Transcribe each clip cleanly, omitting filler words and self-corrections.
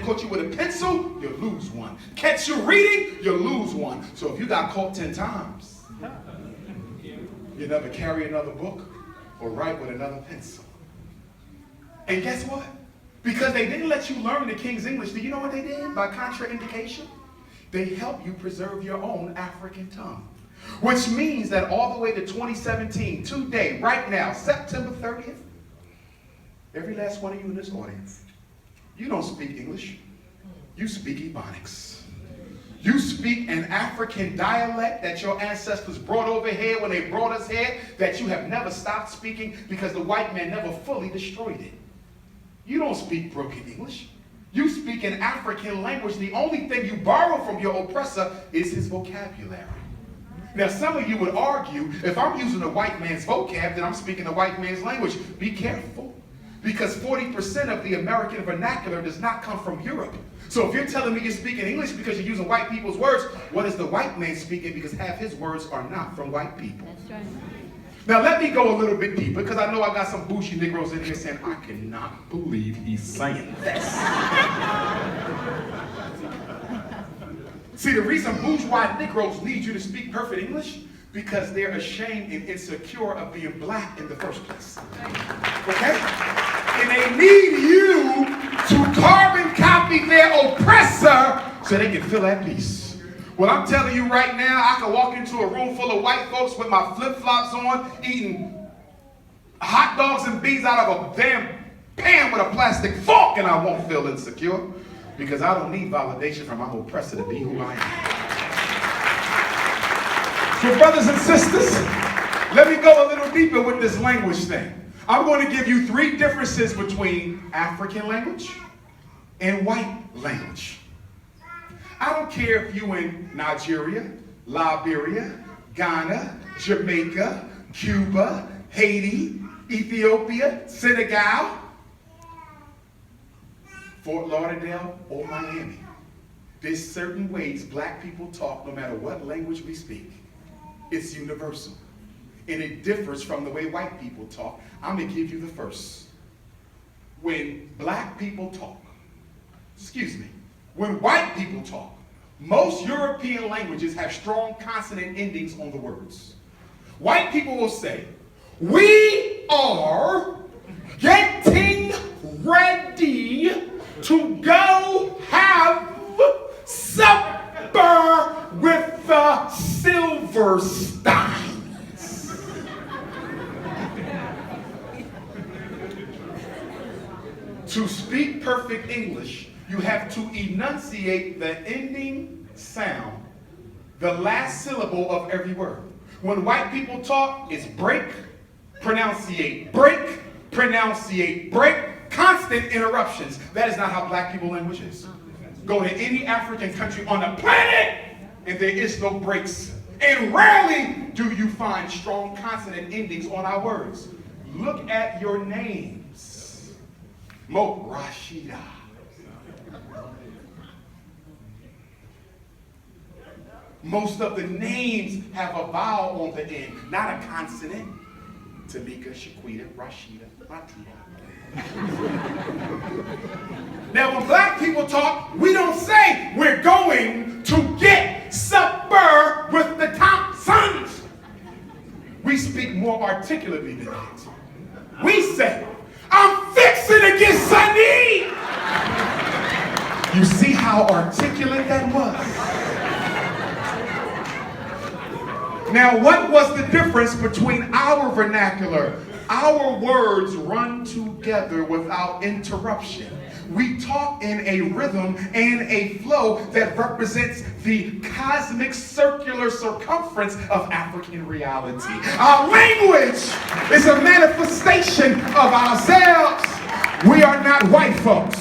caught you with a pencil, you lose one. Catch you reading, you lose one. So if you got caught 10 times, you never carry another book or write with another pencil. And guess what? Because they didn't let you learn the King's English, do you know what they did? By contraindication, they help you preserve your own African tongue. Which means that all the way to 2017, today, right now, September 30th, every last one of you in this audience, you don't speak English, you speak Ebonics. You speak an African dialect that your ancestors brought over here when they brought us here, that you have never stopped speaking because the white man never fully destroyed it. You don't speak broken English. You speak an African language. The only thing you borrow from your oppressor is his vocabulary. Now, some of you would argue, if I'm using a white man's vocab, then I'm speaking a white man's language. Be careful, because 40% of the American vernacular does not come from Europe. So if you're telling me you're speaking English because you're using white people's words, what is the white man speaking? Because half his words are not from white people. That's right. Now, let me go a little bit deeper, because I know I got some bougie Negroes in here saying, I cannot believe he's saying this. See, the reason bourgeois Negroes need you to speak perfect English, because they're ashamed and insecure of being black in the first place. Okay? And they need you to carbon copy their oppressor so they can feel at peace. Well, I'm telling you right now, I can walk into a room full of white folks with my flip-flops on, eating hot dogs and beans out of a damn pan with a plastic fork, and I won't feel insecure, because I don't need validation from my oppressor to be who I am. So brothers and sisters, let me go a little deeper with this language thing. I'm going to give you 3 differences between African language and white language. I don't care if you're in Nigeria, Liberia, Ghana, Jamaica, Cuba, Haiti, Ethiopia, Senegal, Fort Lauderdale, or Miami. There's certain ways black people talk no matter what language we speak. It's universal. And it differs from the way white people talk. I'm going to give you the first. When black people talk, when white people talk, most European languages have strong consonant endings on the words. White people will say, we are getting ready to go have supper with the Silversteins. To speak perfect English, you have to enunciate the ending sound, the last syllable of every word. When white people talk, it's break, pronunciate, break, pronunciate, break, constant interruptions. That is not how black people language is. Go to any African country on the planet, and there is no breaks. And rarely do you find strong consonant endings on our words. Look at your names. Mo Rashida. Most of the names have a vowel on the end, not a consonant. Tamika, Shaquita, Rashida, Matita. Now, when black people talk, we don't say we're going to get supper with the Thompsons. We speak more articulately than that. We say, I'm fixing to get Sunny. You see how articulate that was? Now, what was the difference between our vernacular? Our words run together without interruption. We talk in a rhythm and a flow that represents the cosmic circular circumference of African reality. Our language is a manifestation of ourselves. We are not white folks.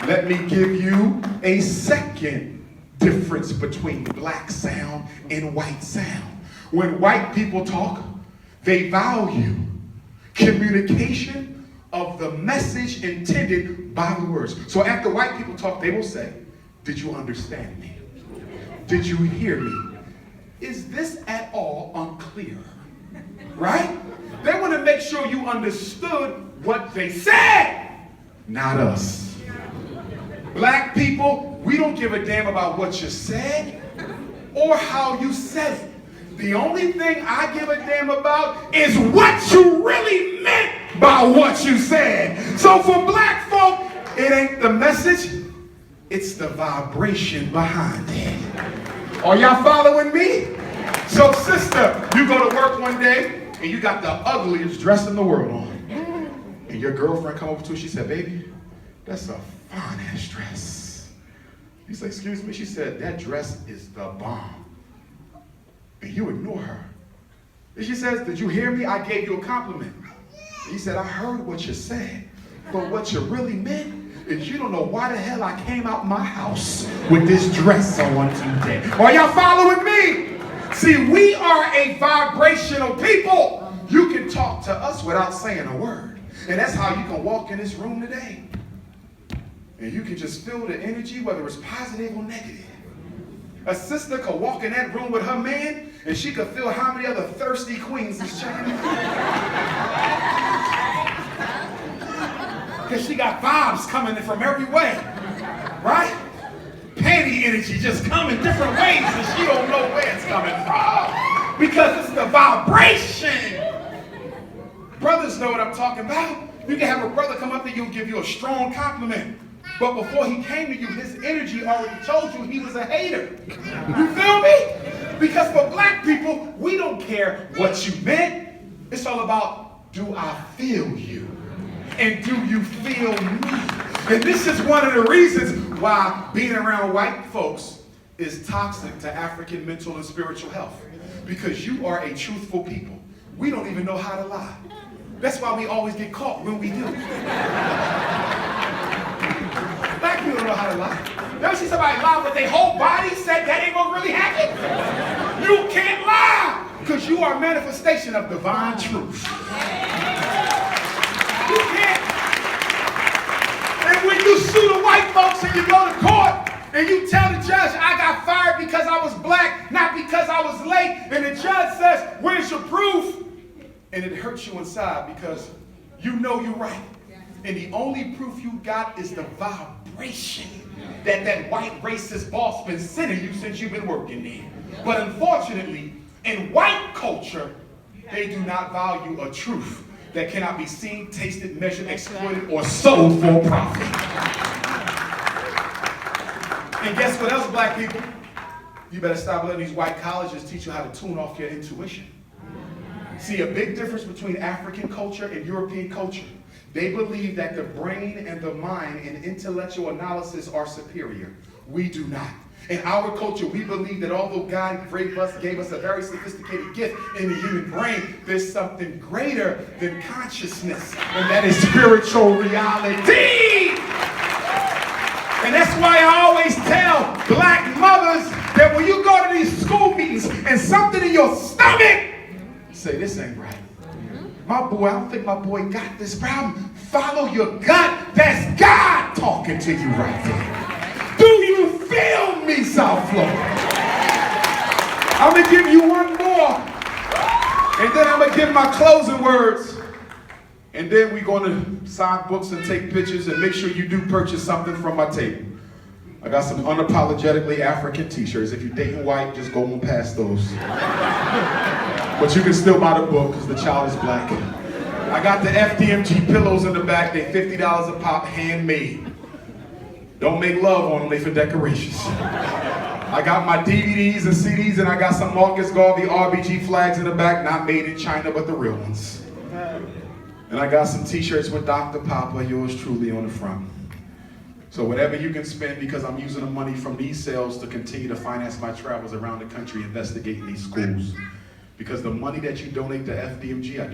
Let me give you a second difference between black sound and white sound. When white people talk, they value communication of the message intended by the words. So after white people talk, they will say, did you understand me? Did you hear me? Is this at all unclear? Right? They want to make sure you understood what they said, not us. Black people, we don't give a damn about what you said or how you said it. The only thing I give a damn about is what you really meant by what you said. So for black folk, it ain't the message, it's the vibration behind it. Are y'all following me? So sister, you go to work one day and you got the ugliest dress in the world on. And your girlfriend come over to you, she said, baby, that's a fine ass dress. You say, excuse me? She said, that dress is the bomb. And you ignore her. And she says, did you hear me? I gave you a compliment. He said, I heard what you said, but what you really meant is you don't know why the hell I came out my house with this dress on today. Are y'all following me? See, we are a vibrational people. You can talk to us without saying a word. And that's how you can walk in this room today. And you can just feel the energy, whether it's positive or negative. A sister could walk in that room with her man, and she could feel how many other thirsty queens is checking in. Because she got vibes coming in from every way, right? Panty energy just coming different ways, and she don't know where it's coming from. Because it's the vibration. Brothers know what I'm talking about. You can have a brother come up to you and give you a strong compliment. But before he came to you, his energy already told you he was a hater. You feel me? Because for black people, we don't care what you meant. It's all about, do I feel you? And do you feel me? And this is one of the reasons why being around white folks is toxic to African mental and spiritual health. Because you are a truthful people. We don't even know how to lie. That's why we always get caught when we do. Black people don't know how to lie. You ever see somebody lie with their whole body said that ain't gonna really happen? You can't lie because you are a manifestation of divine truth. You can't. And when you sue the white folks and you go to court and you tell the judge, I got fired because I was black, not because I was late, and the judge says, where's your proof? And it hurts you inside because you know you're right. And the only proof you got is the vibration that white racist boss been sending you since you've been working there. But unfortunately, in white culture, they do not value a truth that cannot be seen, tasted, measured, exploited, or sold for profit. And guess what else, black people? You better stop letting these white colleges teach you how to tune off your intuition. See, a big difference between African culture and European culture. They believe that the brain and the mind and intellectual analysis are superior. We do not. In our culture, we believe that although God gave us a very sophisticated gift in the human brain, there's something greater than consciousness, and that is spiritual reality. And that's why I always tell black mothers that when you go to these school meetings and something in your stomach, say, this ain't right. My boy, I don't think my boy got this problem. Follow your gut. That's God talking to you right there. Do you feel me, South Florida? I'm going to give you one more. And then I'm going to give my closing words. And then we're going to sign books and take pictures and make sure you do purchase something from my table. I got some unapologetically African t-shirts. If you're dating white, just go on past those. But you can still buy the book because the child is black. I got the FDMG pillows in the back. They're $50 a pop, handmade. Don't make love on them, they for decorations. I got my DVDs and CDs, and I got some Marcus Garvey RBG flags in the back, not made in China, but the real ones. And I got some t-shirts with Dr. Papa, yours truly, on the front. So whatever you can spend, because I'm using the money from these sales to continue to finance my travels around the country investigating these schools. Because the money that you donate to FDMG,